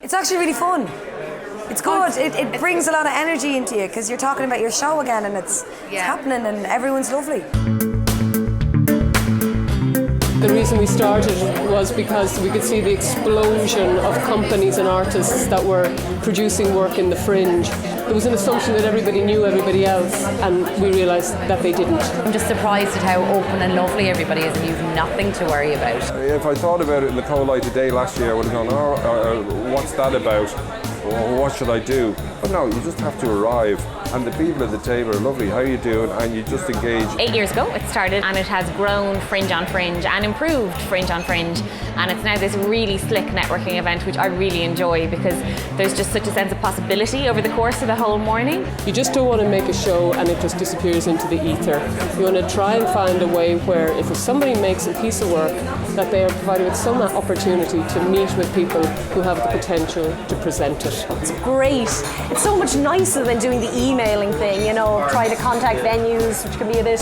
It's actually really fun. It's good. It brings a lot of energy into you because you're talking about your show again, and it's happening, and everyone's lovely. The reason we started was because we could see the explosion of companies and artists that were producing work in the fringe. There was an assumption that everybody knew everybody else, and we realised that they didn't. I'm just surprised at how open and lovely everybody is, and you've nothing to worry about. If I thought about it in the cold light of day last year, I would have gone, what's that about? What should I do? But no, you just have to arrive, and the people at the table are lovely. How are you doing? And you just engage. 8 years ago it started, and it has grown Fringe on Fringe and improved Fringe on Fringe, and it's now this really slick networking event which I really enjoy because there's just such a sense of possibility over the course of the whole morning. You just don't want to make a show and it just disappears into the ether. You want to try and find a way where if somebody makes a piece of work, that they are provided with some opportunity to meet with people who have the potential to present it. It's great. It's so much nicer than doing the emailing thing, you know, trying to contact venues, which can be a bit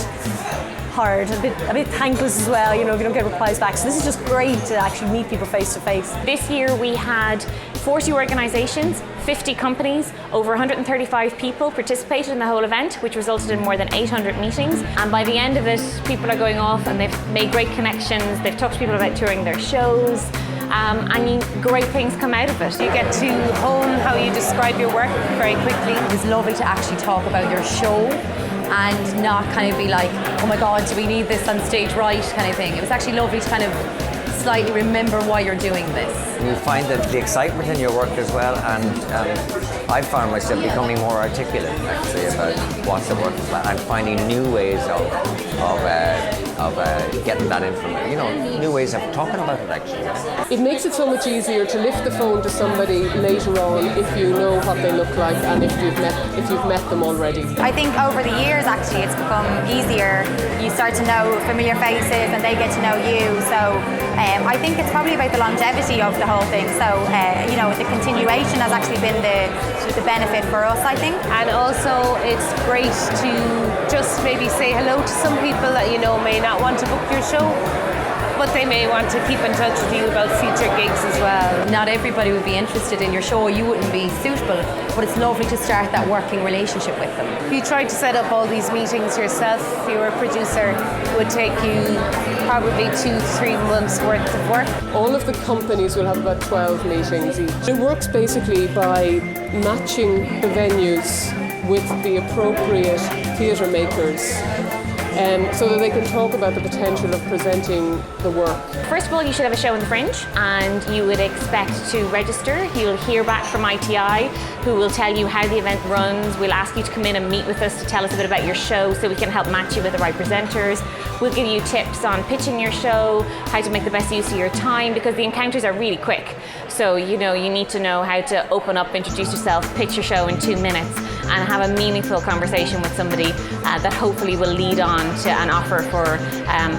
hard, a bit thankless as well, you know, if you don't get replies back. So this is just great to actually meet people face to face. This year we had 40 organisations, 50 companies, over 135 people participated in the whole event, which resulted in more than 800 meetings. And by the end of it, people are going off and they've made great connections, they've talked to people about touring their shows, and great things come out of it. You get to hone how you describe your work very quickly. It's lovely to actually talk about your show and not kind of be like, oh my God, do we need this on stage right kind of thing. It was actually lovely to kind of slightly remember why you're doing this. You find that the excitement in your work as well, and I found myself becoming more articulate actually about what the work is about and finding new ways of getting that information, you know, new ways of talking about it actually. It makes it so much easier to lift the phone to somebody later on if you know what they look like and if you've met them already. I think over the years actually it's become easier. You start to know familiar faces and they get to know you. So I think it's probably about the longevity of the whole thing. So you know, the continuation has actually been the benefit for us, I think. And also it's great to just maybe say hello to some people that you know may not want to book your show, but they may want to keep in touch with you about future gigs as well. Not everybody would be interested in your show, you wouldn't be suitable, but it's lovely to start that working relationship with them. If you tried to set up all these meetings yourself, if you were a producer, it would take you probably 2 to 3 months worth of work. All of the companies will have about 12 meetings each. It works basically by matching the venues with the appropriate theatre makers, so that they can talk about the potential of presenting the work. First of all, you should have a show in the Fringe, and you would expect to register. You'll hear back from ITI, who will tell you how the event runs. We'll ask you to come in and meet with us to tell us a bit about your show so we can help match you with the right presenters. We'll give you tips on pitching your show, how to make the best use of your time, because the encounters are really quick. So, you know, you need to know how to open up, introduce yourself, pitch your show in 2 minutes, and have a meaningful conversation with somebody that hopefully will lead on to an offer for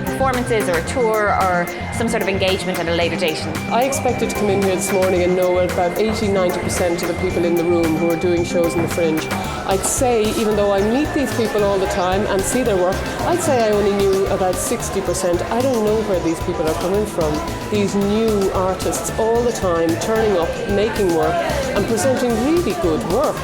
performances or a tour or some sort of engagement at a later date. I expected to come in here this morning and know about 80-90% of the people in the room who are doing shows in the Fringe. I'd say, even though I meet these people all the time and see their work, I'd say I only knew about 60%. I don't know where these people are coming from. These new artists all the time turning up, making work and presenting really good work.